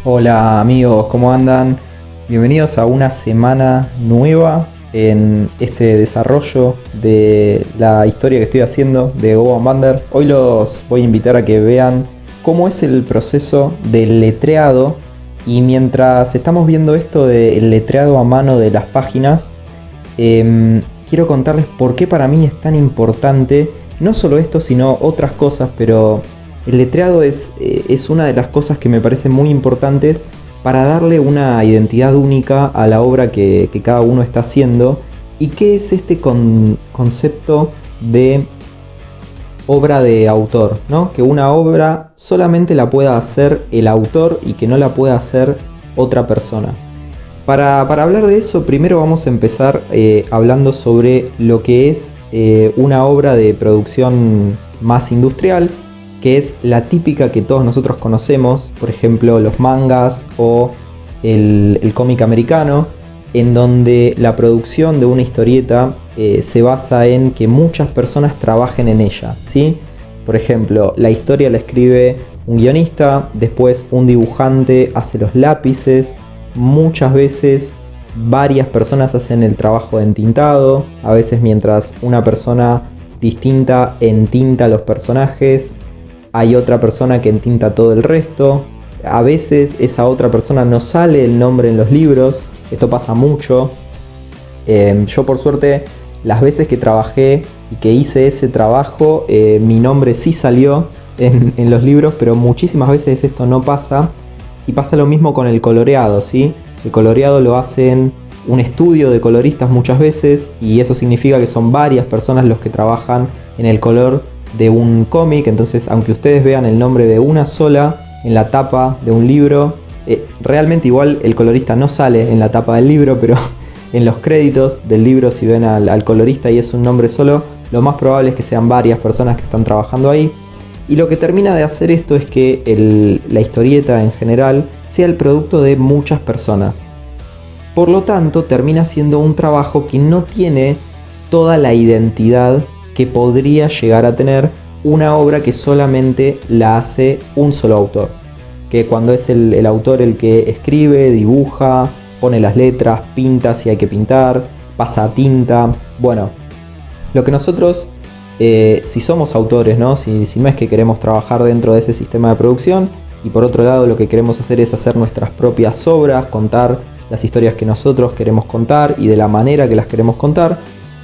Hola amigos, ¿cómo andan? Bienvenidos a una semana nueva en este desarrollo de la historia que estoy haciendo de Go and Bander. Hoy los voy a invitar a que vean cómo es el proceso del letreado, y mientras estamos viendo esto del letreado a mano de las páginas, quiero contarles por qué para mí es tan importante, no solo esto, sino otras cosas, pero el letreado es una de las cosas que me parecen muy importantes para darle una identidad única a la obra que cada uno está haciendo. ¿Y qué es este concepto de obra de autor, ¿no? Que una obra solamente la pueda hacer el autor y que no la pueda hacer otra persona. Para hablar de eso, primero vamos a empezar hablando sobre lo que es una obra de producción más industrial, que es la típica que todos nosotros conocemos, por ejemplo los mangas o el cómic americano, en donde la producción de una historieta se basa en que muchas personas trabajen en ella, ¿sí? Por ejemplo, la historia la escribe un guionista, después un dibujante hace los lápices, muchas veces varias personas hacen el trabajo de entintado, a veces mientras una persona distinta entinta los personajes, hay otra persona que entinta todo el resto. A veces esa otra persona no sale el nombre en los libros. Esto pasa mucho. Yo por suerte, las veces que trabajé y que hice ese trabajo, mi nombre sí salió en los libros, pero muchísimas veces esto no pasa. Y pasa lo mismo con el coloreado, ¿sí? El coloreado lo hacen un estudio de coloristas muchas veces, y eso significa que son varias personas los que trabajan en el color de un cómic. Entonces, aunque ustedes vean el nombre de una sola en la tapa de un libro, realmente igual el colorista no sale en la tapa del libro, pero en los créditos del libro, si ven al colorista y es un nombre solo, lo más probable es que sean varias personas que están trabajando ahí. Y lo que termina de hacer esto es que la historieta en general sea el producto de muchas personas. Por lo tanto, termina siendo un trabajo que no tiene toda la identidad que podría llegar a tener una obra que solamente la hace un solo autor. Que cuando es el autor el que escribe, dibuja, pone las letras, pinta si hay que pintar, pasa a tinta. Bueno, lo que nosotros, si somos autores, ¿no? Si no es que queremos trabajar dentro de ese sistema de producción, y por otro lado lo que queremos hacer es hacer nuestras propias obras, contar las historias que nosotros queremos contar y de la manera que las queremos contar,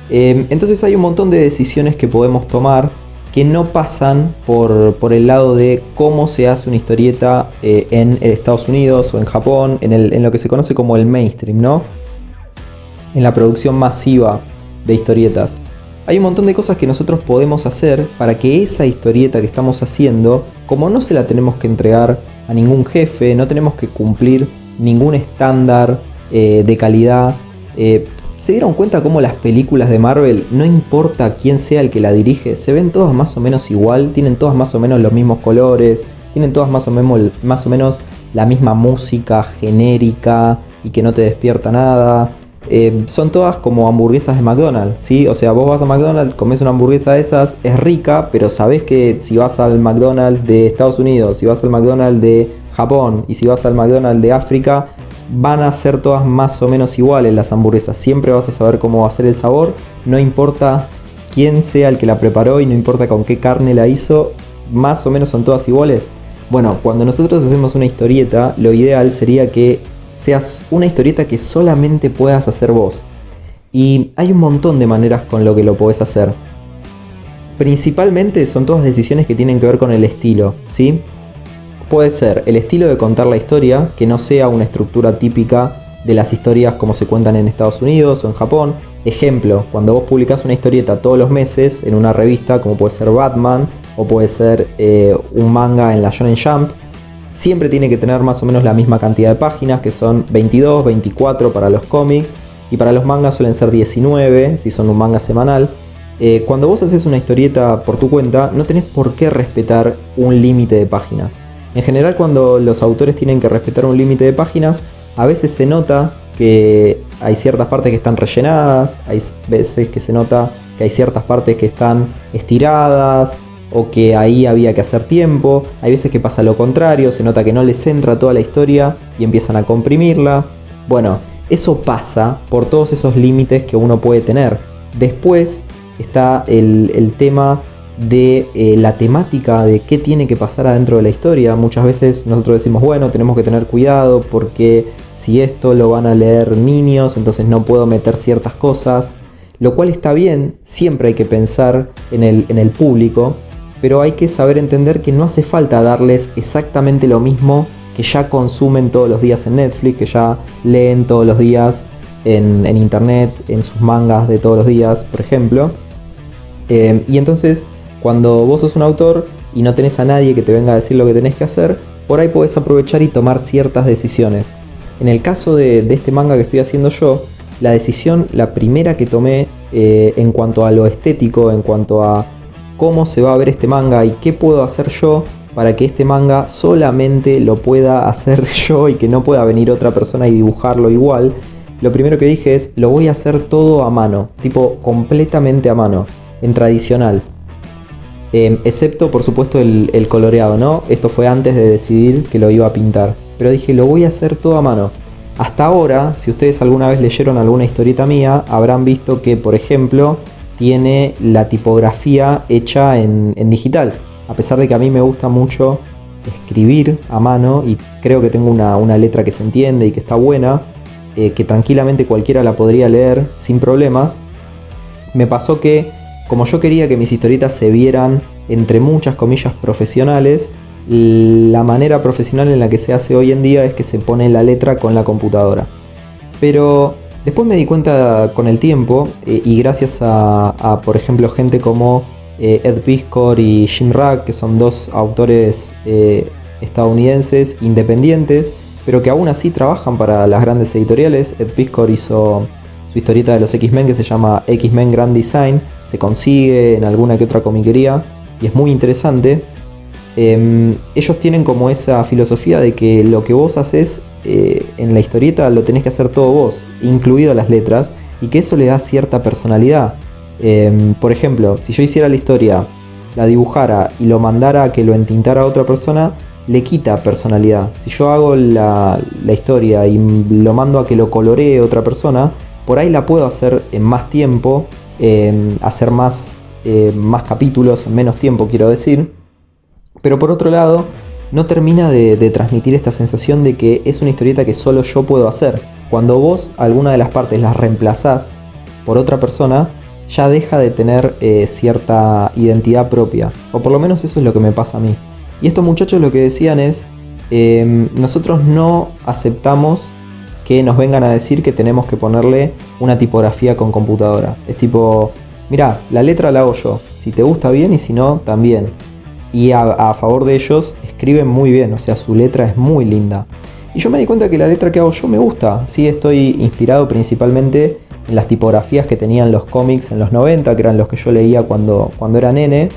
entonces hay un montón de decisiones que podemos tomar que no pasan por el lado de cómo se hace una historieta en Estados Unidos o en Japón, en lo que se conoce como el mainstream, ¿no? En la producción masiva de historietas. Hay un montón de cosas que nosotros podemos hacer para que esa historieta que estamos haciendo, como no se la tenemos que entregar a ningún jefe, no tenemos que cumplir ningún estándar de calidad. ¿Se dieron cuenta cómo las películas de Marvel, no importa quién sea el que la dirige, se ven todas más o menos igual? Tienen todas más o menos los mismos colores, tienen todas más o menos la misma música genérica y que no te despierta nada. Son todas como hamburguesas de McDonald's, ¿sí? O sea, vos vas a McDonald's, comes una hamburguesa de esas, es rica, pero sabés que si vas al McDonald's de Estados Unidos, si vas al McDonald's de Japón y si vas al McDonald's de África, van a ser todas más o menos iguales las hamburguesas. Siempre vas a saber cómo va a ser el sabor, no importa quién sea el que la preparó y no importa con qué carne la hizo, más o menos son todas iguales. Bueno, cuando nosotros hacemos una historieta, lo ideal sería que seas una historieta que solamente puedas hacer vos. Y hay un montón de maneras con lo que lo podés hacer. Principalmente son todas decisiones que tienen que ver con el estilo, ¿sí? Puede ser el estilo de contar la historia, que no sea una estructura típica de las historias como se cuentan en Estados Unidos o en Japón. Ejemplo, cuando vos publicás una historieta todos los meses en una revista, como puede ser Batman o puede ser un manga en la Shonen Jump, siempre tiene que tener más o menos la misma cantidad de páginas, que son 22, 24 para los cómics, y para los mangas suelen ser 19 si son un manga semanal. Cuando vos haces una historieta por tu cuenta, no tenés por qué respetar un límite de páginas. En general, cuando los autores tienen que respetar un límite de páginas, a veces se nota que hay ciertas partes que están rellenadas, hay veces que se nota que hay ciertas partes que están estiradas, o que ahí había que hacer tiempo. Hay veces que pasa lo contrario, se nota que no les entra toda la historia y empiezan a comprimirla. Bueno, eso pasa por todos esos límites que uno puede tener. Después está el tema de la temática de qué tiene que pasar adentro de la historia. Muchas veces nosotros decimos, bueno, tenemos que tener cuidado porque si esto lo van a leer niños, entonces no puedo meter ciertas cosas, lo cual está bien. Siempre hay que pensar en el público, pero hay que saber entender que no hace falta darles exactamente lo mismo que ya consumen todos los días en Netflix, que ya leen todos los días en internet, en sus mangas de todos los días, por ejemplo. Y entonces, cuando vos sos un autor y no tenés a nadie que te venga a decir lo que tenés que hacer, por ahí podés aprovechar y tomar ciertas decisiones. En el caso de este manga que estoy haciendo yo, la decisión, la primera que tomé en cuanto a lo estético, en cuanto a cómo se va a ver este manga y qué puedo hacer yo para que este manga solamente lo pueda hacer yo y que no pueda venir otra persona y dibujarlo igual, lo primero que dije es, lo voy a hacer todo a mano, tipo completamente a mano, en tradicional. Excepto por supuesto el coloreado, ¿no? Esto fue antes de decidir que lo iba a pintar. Pero dije, lo voy a hacer todo a mano. Hasta ahora, si ustedes alguna vez leyeron alguna historieta mía, habrán visto que, por ejemplo, tiene la tipografía hecha en digital. A pesar de que a mí me gusta mucho escribir a mano y creo que tengo una letra que se entiende y que está buena, que tranquilamente cualquiera la podría leer sin problemas, me pasó que, como yo quería que mis historietas se vieran entre muchas comillas profesionales, la manera profesional en la que se hace hoy en día es que se pone la letra con la computadora. Pero después me di cuenta con el tiempo, y gracias a por ejemplo gente como Ed Piskor y Jim Rack, que son dos autores estadounidenses independientes, pero que aún así trabajan para las grandes editoriales. Ed Piskor hizo su historieta de los X-Men que se llama X-Men Grand Design, se consigue en alguna que otra comiquería y es muy interesante. Ellos tienen como esa filosofía de que lo que vos haces en la historieta lo tenés que hacer todo vos, incluido las letras, y que eso le da cierta personalidad. Por ejemplo, si yo hiciera la historia, la dibujara y lo mandara a que lo entintara a otra persona, le quita personalidad. Si yo hago la historia y lo mando a que lo coloree otra persona, por ahí la puedo hacer en más tiempo, hacer más capítulos en menos tiempo, quiero decir. Pero por otro lado, no termina de transmitir esta sensación de que es una historieta que solo yo puedo hacer. Cuando vos alguna de las partes las reemplazás por otra persona, ya deja de tener cierta identidad propia. O por lo menos eso es lo que me pasa a mí. Y estos muchachos lo que decían es, nosotros no aceptamos que nos vengan a decir que tenemos que ponerle una tipografía con computadora. Es tipo, mirá, la letra la hago yo. Si te gusta bien y si no, también. Y a favor de ellos, escriben muy bien, o sea, su letra es muy linda. Y yo me di cuenta que la letra que hago yo me gusta. Sí, estoy inspirado principalmente en las tipografías que tenían los cómics en los 90, que eran los que yo leía cuando era nene,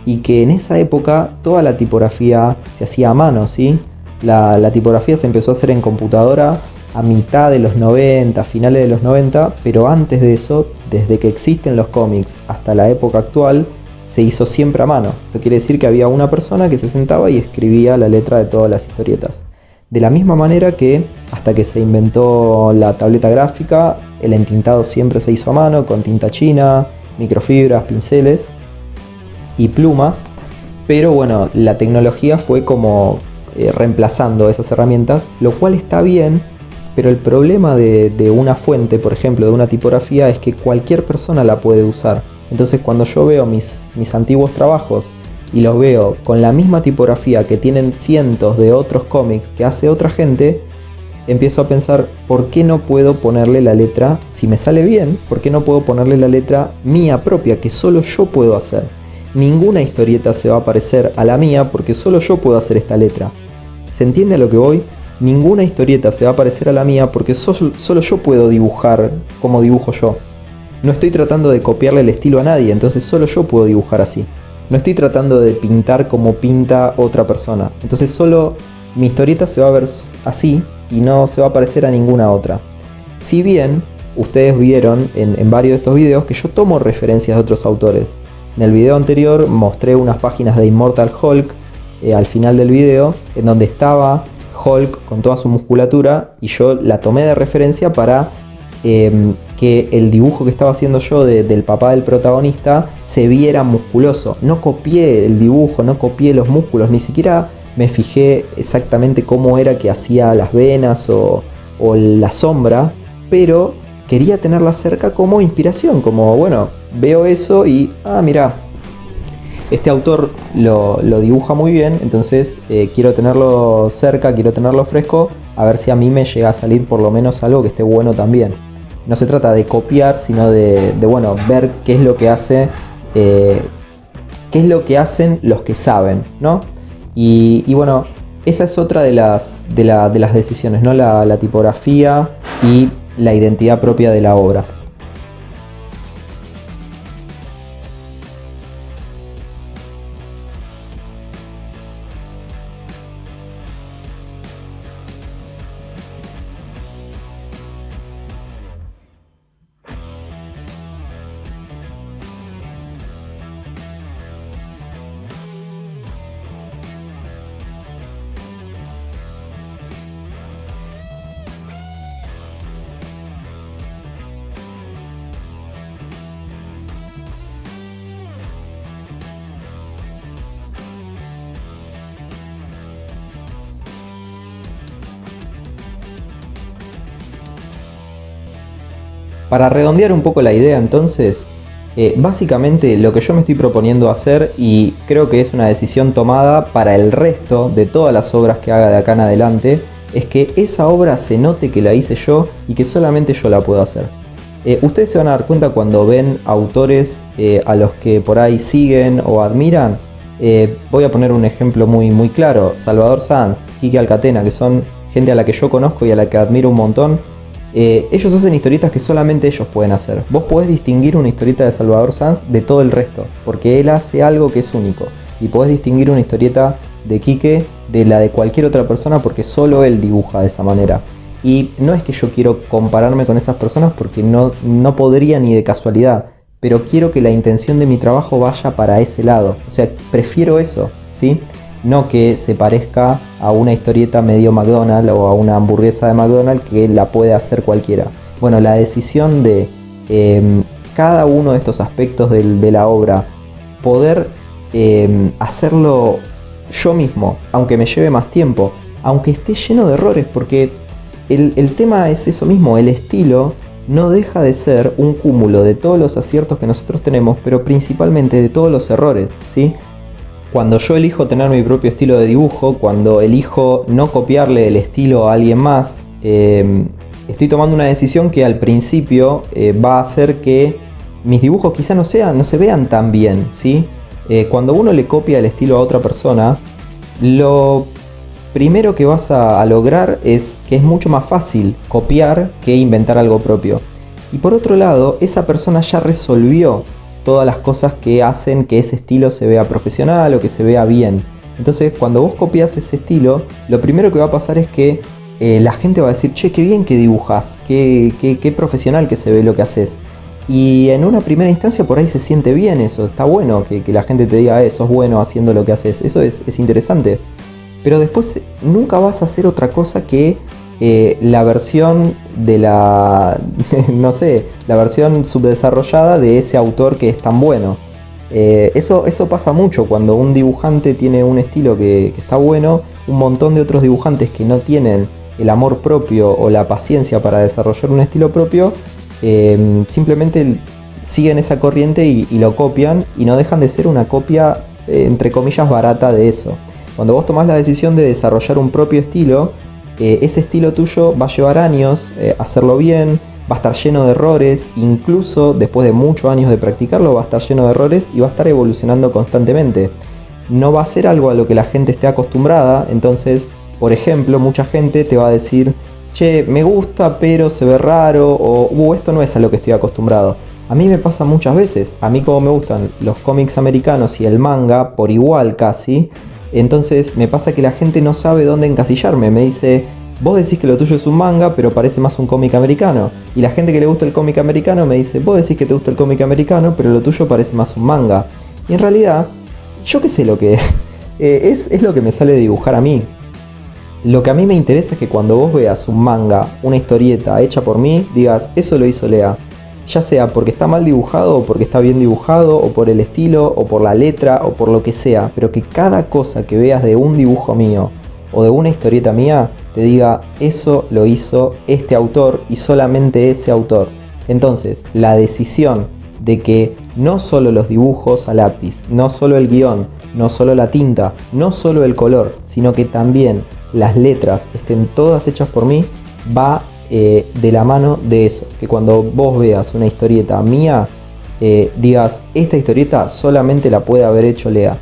y que en esa época toda la tipografía se hacía a mano, ¿sí? La tipografía se empezó a hacer en computadora a mitad de los 90, finales de los 90, pero antes de eso, desde que existen los cómics hasta la época actual, se hizo siempre a mano. Esto quiere decir que había una persona que se sentaba y escribía la letra de todas las historietas. De la misma manera que hasta que se inventó la tableta gráfica, el entintado siempre se hizo a mano con tinta china, microfibras, pinceles y plumas. Pero bueno, la tecnología fue como reemplazando esas herramientas, lo cual está bien, pero el problema de una fuente, por ejemplo, de una tipografía, es que cualquier persona la puede usar. Entonces cuando yo veo mis antiguos trabajos y los veo con la misma tipografía que tienen cientos de otros cómics que hace otra gente, empiezo a pensar, ¿por qué no puedo ponerle la letra, si me sale bien, por qué no puedo ponerle la letra mía propia, que solo yo puedo hacer? Ninguna historieta se va a parecer a la mía porque solo yo puedo hacer esta letra. ¿Se entiende a lo que voy? Ninguna historieta se va a parecer a la mía porque solo yo puedo dibujar como dibujo yo. No estoy tratando de copiarle el estilo a nadie, entonces solo yo puedo dibujar así. No estoy tratando de pintar como pinta otra persona. Entonces solo mi historieta se va a ver así y no se va a parecer a ninguna otra. Si bien ustedes vieron en varios de estos videos que yo tomo referencias de otros autores. En el video anterior mostré unas páginas de Immortal Hulk al final del video, en donde estaba Hulk con toda su musculatura y yo la tomé de referencia para que el dibujo que estaba haciendo yo del papá del protagonista se viera musculoso. No copié el dibujo, no copié los músculos, ni siquiera me fijé exactamente cómo era que hacía las venas o la sombra, pero quería tenerla cerca como inspiración, como bueno, veo eso y mirá, este autor lo dibuja muy bien, entonces quiero tenerlo cerca, quiero tenerlo fresco, a ver si a mí me llega a salir por lo menos algo que esté bueno también. No se trata de copiar, sino de bueno, ver qué es lo que hace, qué es lo que hacen los que saben, ¿no? Y bueno, esa es otra de las decisiones, ¿no? La tipografía y la identidad propia de la obra. Para redondear un poco la idea entonces, básicamente lo que yo me estoy proponiendo hacer, y creo que es una decisión tomada para el resto de todas las obras que haga de acá en adelante, es que esa obra se note que la hice yo y que solamente yo la puedo hacer. Ustedes se van a dar cuenta cuando ven autores a los que por ahí siguen o admiran. Voy a poner un ejemplo muy claro: Salvador Sanz, Quique Alcatena, que son gente a la que yo conozco y a la que admiro un montón. Ellos hacen historietas que solamente ellos pueden hacer. Vos podés distinguir una historieta de Salvador Sanz de todo el resto, porque él hace algo que es único. Y podés distinguir una historieta de Quique de la de cualquier otra persona, porque solo él dibuja de esa manera. Y no es que yo quiero compararme con esas personas, porque no podría ni de casualidad. Pero quiero que la intención de mi trabajo vaya para ese lado. O sea, prefiero eso, ¿sí? No que se parezca a una historieta medio McDonald's o a una hamburguesa de McDonald's que la puede hacer cualquiera. Bueno, la decisión de cada uno de estos aspectos de la obra, poder hacerlo yo mismo, aunque me lleve más tiempo, aunque esté lleno de errores, porque el tema es eso mismo, el estilo no deja de ser un cúmulo de todos los aciertos que nosotros tenemos, pero principalmente de todos los errores, ¿sí? Cuando yo elijo tener mi propio estilo de dibujo, cuando elijo no copiarle el estilo a alguien más, estoy tomando una decisión que al principio va a hacer que mis dibujos quizá no se vean tan bien, ¿sí? Cuando uno le copia el estilo a otra persona, lo primero que vas a lograr es que es mucho más fácil copiar que inventar algo propio. Y por otro lado, esa persona ya resolvió todas las cosas que hacen que ese estilo se vea profesional o que se vea bien. Entonces, cuando vos copias ese estilo, lo primero que va a pasar es que la gente va a decir: che, qué bien que dibujas, qué profesional que se ve lo que haces. Y en una primera instancia por ahí se siente bien eso, está bueno que la gente te diga: sos bueno haciendo lo que haces, eso es interesante. Pero después nunca vas a hacer otra cosa que la versión de no sé, la versión subdesarrollada de ese autor que es tan bueno. Eso pasa mucho cuando un dibujante tiene un estilo que está bueno. Un montón de otros dibujantes que no tienen el amor propio o la paciencia para desarrollar un estilo propio, simplemente siguen esa corriente y lo copian, y no dejan de ser una copia entre comillas barata de eso. Cuando vos tomás la decisión de desarrollar un propio estilo, ese estilo tuyo va a llevar años hacerlo bien, va a estar lleno de errores, incluso después de muchos años de practicarlo va a estar lleno de errores y va a estar evolucionando constantemente. No va a ser algo a lo que la gente esté acostumbrada. Entonces, por ejemplo, mucha gente te va a decir: che, me gusta pero se ve raro, o esto no es a lo que estoy acostumbrado. A mí me pasa muchas veces. A mí, como me gustan los cómics americanos y el manga por igual casi, entonces me pasa que la gente no sabe dónde encasillarme. Me dice: vos decís que lo tuyo es un manga, pero parece más un cómic americano. Y la gente que le gusta el cómic americano me dice, vos decís que te gusta el cómic americano, pero lo tuyo parece más un manga. Y en realidad, yo qué sé lo que es. Es lo que me sale de dibujar a mí. Lo que a mí me interesa es que cuando vos veas un manga, una historieta hecha por mí, digas, eso lo hizo Lea. Ya sea porque está mal dibujado, o porque está bien dibujado, o por el estilo, o por la letra, o por lo que sea. Pero que cada cosa que veas de un dibujo mío, o de una historieta mía, te diga, eso lo hizo este autor y solamente ese autor. Entonces, la decisión de que no solo los dibujos a lápiz, no solo el guión, no solo la tinta, no solo el color, sino que también las letras estén todas hechas por mí, va de la mano de eso. Que cuando vos veas una historieta mía, digas, esta historieta solamente la puede haber hecho Lea.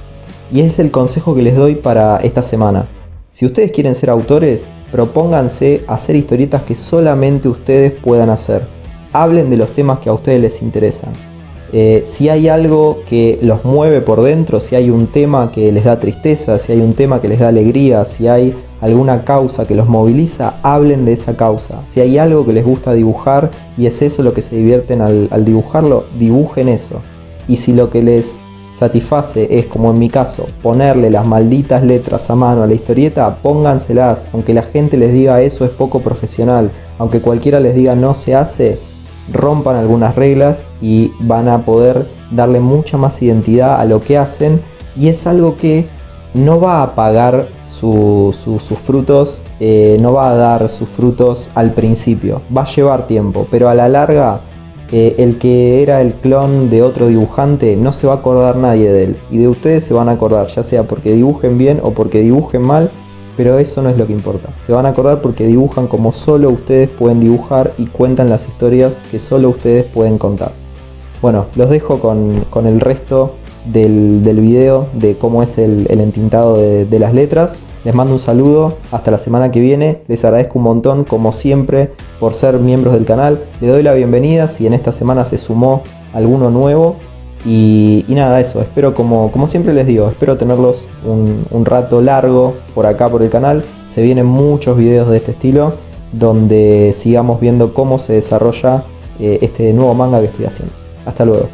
Y ese es el consejo que les doy para esta semana. Si ustedes quieren ser autores, propónganse hacer historietas que solamente ustedes puedan hacer. Hablen de los temas que a ustedes les interesan. Si hay algo que los mueve por dentro, si hay un tema que les da tristeza, si hay un tema que les da alegría, si hay alguna causa que los moviliza, hablen de esa causa. Si hay algo que les gusta dibujar y es eso lo que se divierten al dibujarlo, dibujen eso. Y si lo que les satisface es, como en mi caso, ponerle las malditas letras a mano a la historieta, pónganselas, aunque la gente les diga eso es poco profesional, aunque cualquiera les diga no se hace, rompan algunas reglas y van a poder darle mucha más identidad a lo que hacen, y es algo que no va a pagar sus frutos, no va a dar sus frutos al principio, va a llevar tiempo, pero a la larga el que era el clon de otro dibujante no se va a acordar nadie de él, y de ustedes se van a acordar, ya sea porque dibujen bien o porque dibujen mal, pero eso no es lo que importa. Se van a acordar porque dibujan como solo ustedes pueden dibujar y cuentan las historias que solo ustedes pueden contar. Bueno, los dejo con el resto del video de cómo es el entintado de las letras. Les mando un saludo, hasta la semana que viene. Les agradezco un montón, como siempre, por ser miembros del canal. Les doy la bienvenida si en esta semana se sumó alguno nuevo. Y nada, eso, espero, como siempre les digo, espero tenerlos un rato largo por acá por el canal. Se vienen muchos videos de este estilo, donde sigamos viendo cómo se desarrolla este nuevo manga que estoy haciendo. Hasta luego.